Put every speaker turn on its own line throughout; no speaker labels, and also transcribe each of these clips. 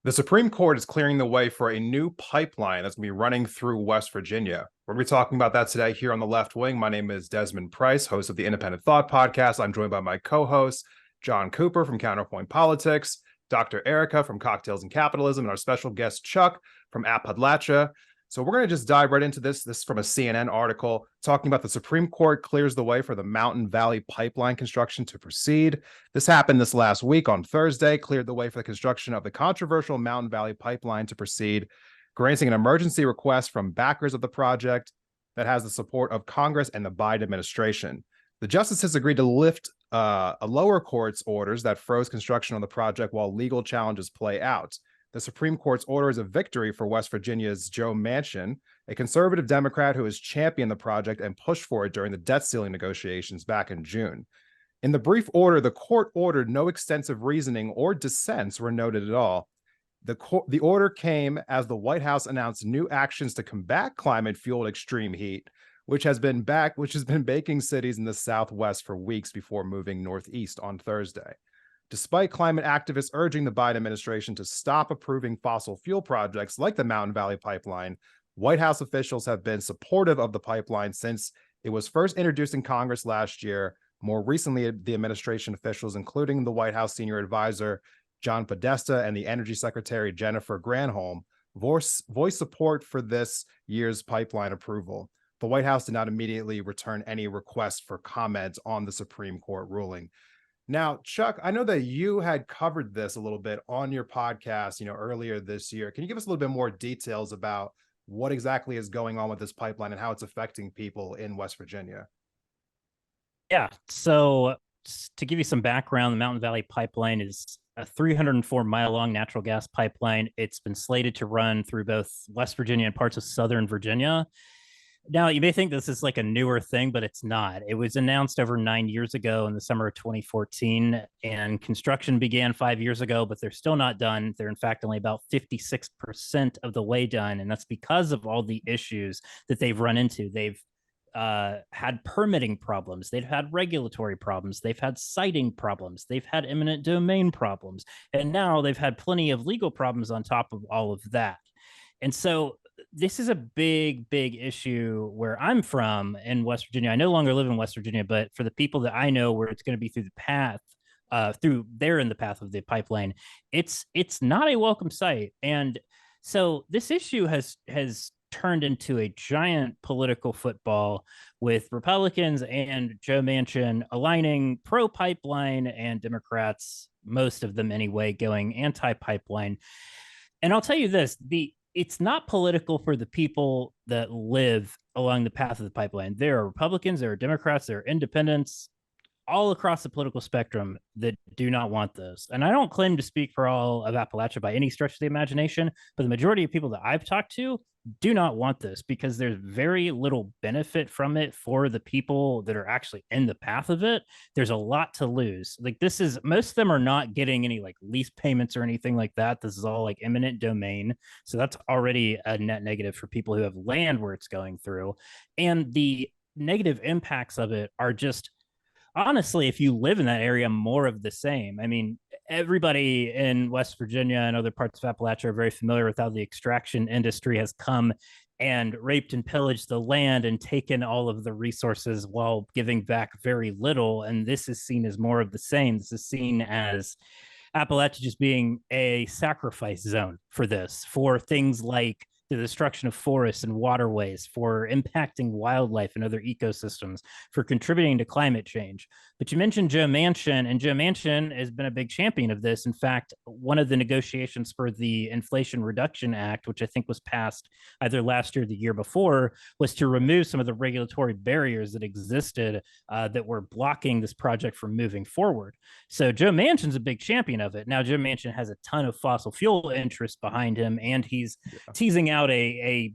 The Supreme Court is clearing the way for a new pipeline that's going to be running through West Virginia. We're going to be talking about that today here on the Left Wing. My name is Desmond Price, host of the Independent Thought Podcast. I'm joined by my co-host, John Cooper from Counterpoint Politics, Dr. Erica from Cocktails and Capitalism, and our special guest, Chuck from Appalachia. So we're going to just dive right into this. This is from a CNN article talking about the Supreme Court clears the way for the Mountain Valley Pipeline construction to proceed. This happened this last week on Thursday, cleared the way for the construction of the controversial Mountain Valley Pipeline to proceed, granting an emergency request from backers of the project that has the support of Congress and the Biden administration. The justices agreed to lift a lower court's orders that froze construction on the project while legal challenges play out. The Supreme Court's order is a victory for West Virginia's Joe Manchin, a conservative Democrat who has championed the project and pushed for it during the debt ceiling negotiations back in June. In the brief order, the court ordered no extensive reasoning or dissents were noted at all. The order came as the White House announced new actions to combat climate-fueled extreme heat, which has been baking cities in the Southwest for weeks before moving northeast on Thursday. Despite climate activists urging the Biden administration to stop approving fossil fuel projects like the Mountain Valley Pipeline, White House officials have been supportive of the pipeline since it was first introduced in Congress last year. More recently, the administration officials, including the White House senior advisor, John Podesta, and the Energy Secretary, Jennifer Granholm, voiced support for this year's pipeline approval. The White House did not immediately return any requests for comment on the Supreme Court ruling. Now, Chuck, I know that you had covered this a little bit on your podcast, earlier this year. Can you give us a little bit more details about what exactly is going on with this pipeline and how it's affecting people in West Virginia?
Yeah. So to give you some background, the Mountain Valley Pipeline is a 304-mile-long natural gas pipeline. It's been slated to run through both West Virginia and parts of Southern Virginia. Now, you may think this is like a newer thing, but it's not. It was announced over 9 years ago in the summer of 2014, and construction began 5 years ago, but they're still not done. They're, in fact, only about 56% of the way done, and that's because of all the issues that they've run into. They've had permitting problems. They've had regulatory problems. They've had siting problems. They've had eminent domain problems. And now they've had plenty of legal problems on top of all of that. And so this is a big, big issue where I'm from in West Virginia. I no longer live in West Virginia, but for the people that I know where it's going to be through the path, they're in the path of the pipeline, it's not a welcome sight. And so this issue has turned into a giant political football with Republicans and Joe Manchin aligning pro-pipeline and Democrats, most of them anyway, going anti-pipeline. And I'll tell you this, it's not political for the people that live along the path of the pipeline. There are Republicans, there are Democrats, there are independents, all across the political spectrum that do not want this. And I don't claim to speak for all of Appalachia by any stretch of the imagination, but the majority of people that I've talked to do not want this because there's very little benefit from it for the people that are actually in the path of it. There's a lot to lose. Like most of them are not getting any like lease payments or anything like that. This is all like eminent domain. So that's already a net negative for people who have land where it's going through. And the negative impacts of it are just, honestly, if you live in that area, more of the same. I mean, everybody in West Virginia and other parts of Appalachia are very familiar with how the extraction industry has come and raped and pillaged the land and taken all of the resources while giving back very little. And this is seen as more of the same. This is seen as Appalachia just being a sacrifice zone for this, for things like the destruction of forests and waterways, for impacting wildlife and other ecosystems, for contributing to climate change. But you mentioned Joe Manchin, and Joe Manchin has been a big champion of this. In fact, one of the negotiations for the Inflation Reduction Act, which I think was passed either last year or the year before, was to remove some of the regulatory barriers that existed that were blocking this project from moving forward. So Joe Manchin's a big champion of it. Now, Joe Manchin has a ton of fossil fuel interests behind him, and he's teasing out a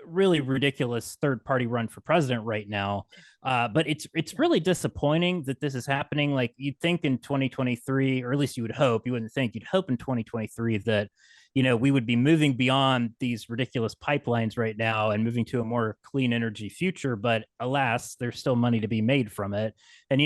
really ridiculous third-party run for president right now. But it's really disappointing that this is happening. Like you'd think in 2023, or at least you would hope, you wouldn't think, you'd hope in 2023 that, we would be moving beyond these ridiculous pipelines right now and moving to a more clean energy future. But alas, there's still money to be made from it. And,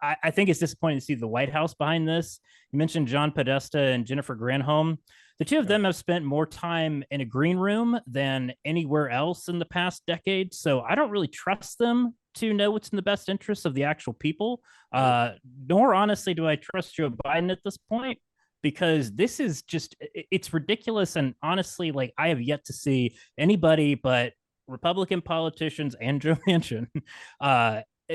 I think it's disappointing to see the White House behind this. You mentioned John Podesta and Jennifer Granholm. The two of them have spent more time in a green room than anywhere else in the past decade. So I don't really trust them to know what's in the best interest of the actual people. Nor honestly do I trust Joe Biden at this point, because this is just, it's ridiculous. And honestly, like I have yet to see anybody but Republican politicians and Joe Manchin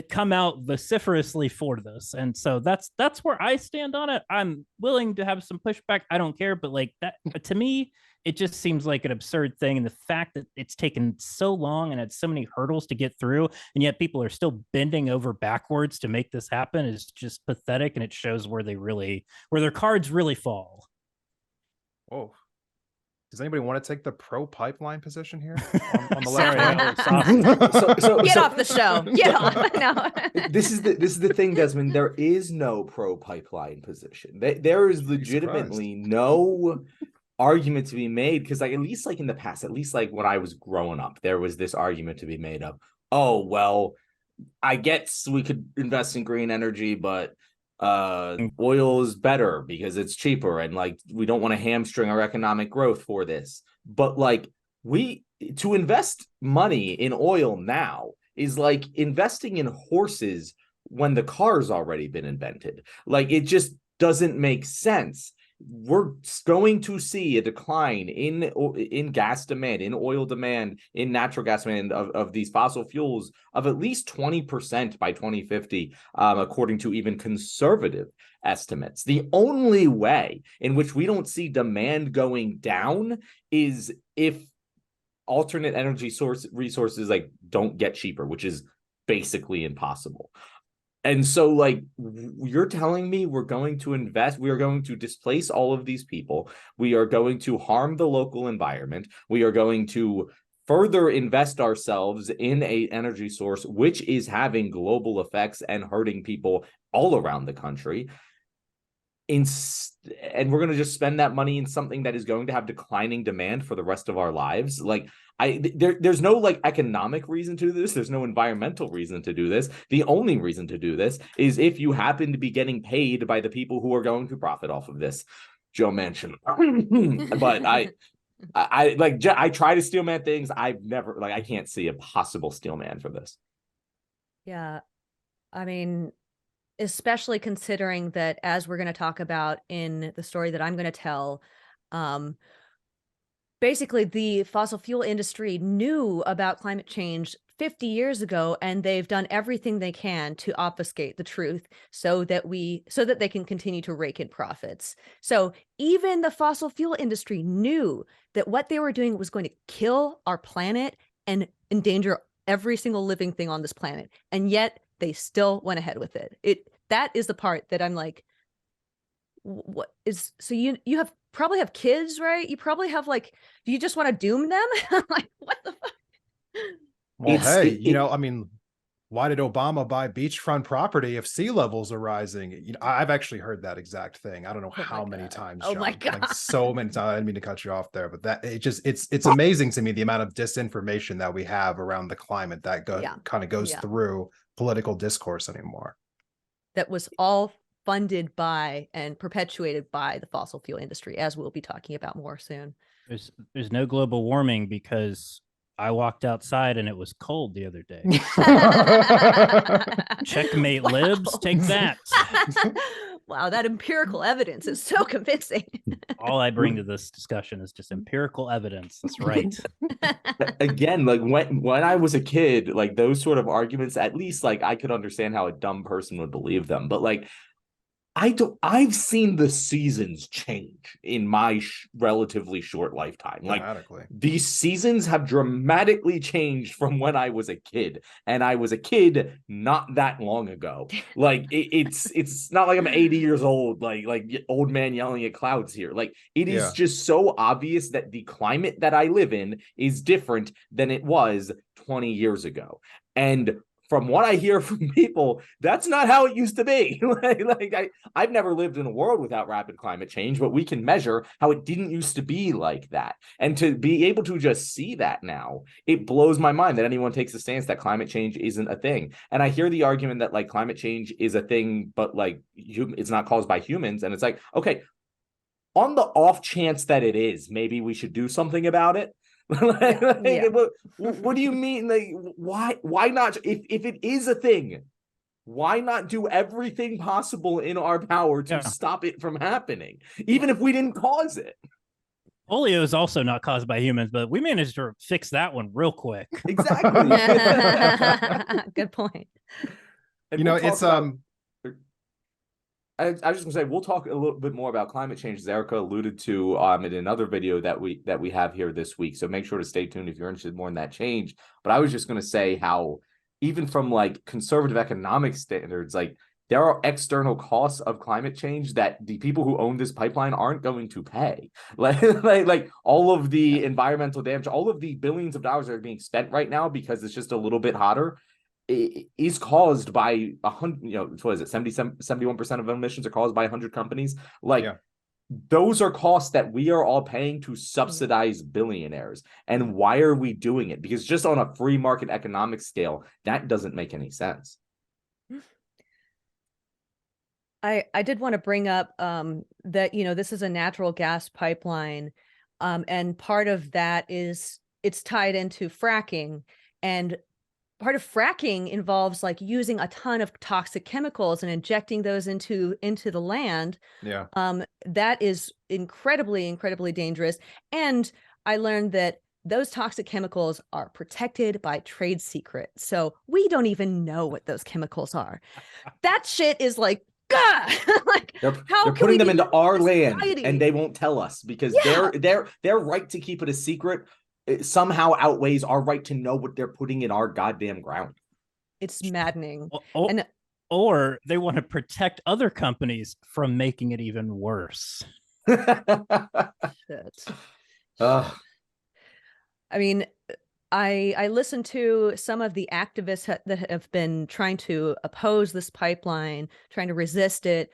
come out vociferously for this. And so that's where I stand on it. I'm willing to have some pushback. I don't care, but like that, to me, it just seems like an absurd thing. And the fact that it's taken so long and had so many hurdles to get through, and yet people are still bending over backwards to make this happen is just pathetic. And it shows where their cards really fall.
Whoa. Does anybody want to take the pro pipeline position here on the
left?
So get off the show. Get off. No.
This is the thing, Desmond. There is no pro pipeline position. There is legitimately no argument to be made, because like at least like in the past, at least like when I was growing up, there was this argument to be made of, oh well, I guess we could invest in green energy, but oil is better because it's cheaper, and like we don't want to hamstring our economic growth for this. But like to invest money in oil now is like investing in horses when the car's already been invented. Like it just doesn't make sense. We're going to see a decline in gas demand, in oil demand, in natural gas demand of these fossil fuels of at least 20% by 2050, according to even conservative estimates. The only way in which we don't see demand going down is if alternate energy resources like don't get cheaper, which is basically impossible. And so, like, you're telling me we're going to invest, we are going to displace all of these people, we are going to harm the local environment, we are going to further invest ourselves in an energy source which is having global effects and hurting people all around the country. And we're going to just spend that money in something that is going to have declining demand for the rest of our lives. Like there's no like economic reason to do this. There's no environmental reason to do this. The only reason to do this is if you happen to be getting paid by the people who are going to profit off of this, Joe Manchin. But I try to steel man things. I've never I can't see a possible steel man for this.
Yeah, I mean, especially considering that, as we're going to talk about in the story that I'm going to tell, basically the fossil fuel industry knew about climate change 50 years ago, and they've done everything they can to obfuscate the truth so that they can continue to rake in profits. So even the fossil fuel industry knew that what they were doing was going to kill our planet and endanger every single living thing on this planet. And yet they still went ahead with it. That is the part that I'm like, what is, so you probably have kids, right? You probably have do you just want to doom them? Like, what the fuck?
Well, I mean, why did Obama buy beachfront property if sea levels are rising? I've actually heard that exact thing. I don't know how many times.
Oh
John.
my God.
Like so many times. I didn't mean to cut you off there, but it's amazing to me the amount of disinformation that we have around the climate that kind of goes through political discourse anymore.
That was all funded by and perpetuated by the fossil fuel industry, as we'll be talking about more soon.
There's no global warming because I walked outside and it was cold the other day. Checkmate,
wow.
Libs, take that.
Wow, that empirical evidence is so convincing.
All I bring to this discussion is just empirical evidence. That's right.
Again, like when I was a kid, like those sort of arguments, at least like I could understand how a dumb person would believe them. But like I've seen the seasons change in my relatively short lifetime. Like these seasons have dramatically changed from when I was a kid, and I was a kid not that long ago. Like it's not like I'm 80 years old, like old man yelling at clouds here. Like it is just so obvious that the climate that I live in is different than it was 20 years ago. And from what I hear from people, that's not how it used to be. I've never lived in a world without rapid climate change, but we can measure how it didn't used to be like that. And to be able to just see that now, it blows my mind that anyone takes a stance that climate change isn't a thing. And I hear the argument that like climate change is a thing, but like it's not caused by humans. And it's like, okay, on the off chance that it is, maybe we should do something about it. What do you mean? Like, why not? If it is a thing, why not do everything possible in our power to stop it from happening, even if we didn't cause it?
Polio is also not caused by humans, but we managed to fix that one real quick.
Exactly.
Good point.
And it's I was just gonna say we'll talk a little bit more about climate change, as Erica alluded to in another video that we have here this week. So make sure to stay tuned if you're interested more in that change. But I was just gonna say how even from like conservative economic standards, like there are external costs of climate change that the people who own this pipeline aren't going to pay. Like all of the environmental damage, all of the billions of dollars that are being spent right now because it's just a little bit hotter, is caused by 100, what is it, 71% of emissions are caused by 100 companies. Those are costs that we are all paying to subsidize billionaires. And why are we doing it? Because just on a free market economic scale, that doesn't make any sense.
I did want to bring up that, this is a natural gas pipeline. And part of that is it's tied into fracking, and part of fracking involves like using a ton of toxic chemicals and injecting those into the land.
Yeah.
That is incredibly dangerous. And I learned that those toxic chemicals are protected by trade secret. So we don't even know what those chemicals are. That shit is like, God, like
they're putting them into our land and they won't tell us because their right to keep it a secret somehow outweighs our right to know what they're putting in our goddamn ground.
It's maddening.
Or they want to protect other companies from making it even worse.
I mean, I listened to some of the activists that have been trying to oppose this pipeline, trying to resist it.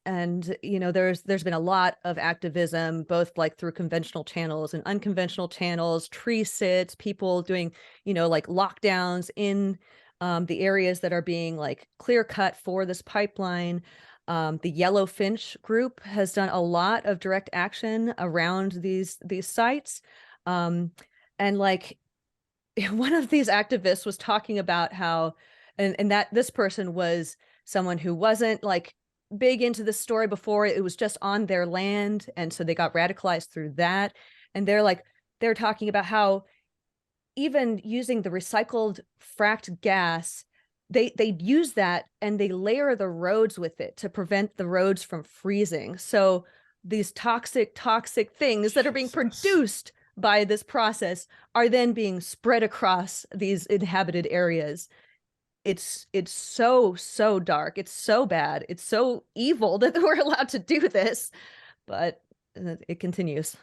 And there's been a lot of activism, both like through conventional channels and unconventional channels, tree sits, people doing, like lockdowns in the areas that are being like clear cut for this pipeline. The Yellowfinch group has done a lot of direct action around these sites. And like one of these activists was talking about how, and that this person was someone who wasn't like big into the story before, it was just on their land, and so they got radicalized through that. And they're talking about how even using the recycled fracked gas, they use that and they layer the roads with it to prevent the roads from freezing. So these toxic things that are being produced by this process are then being spread across these inhabited areas. It's so dark. It's so bad. It's so evil that we're allowed to do this, but it continues.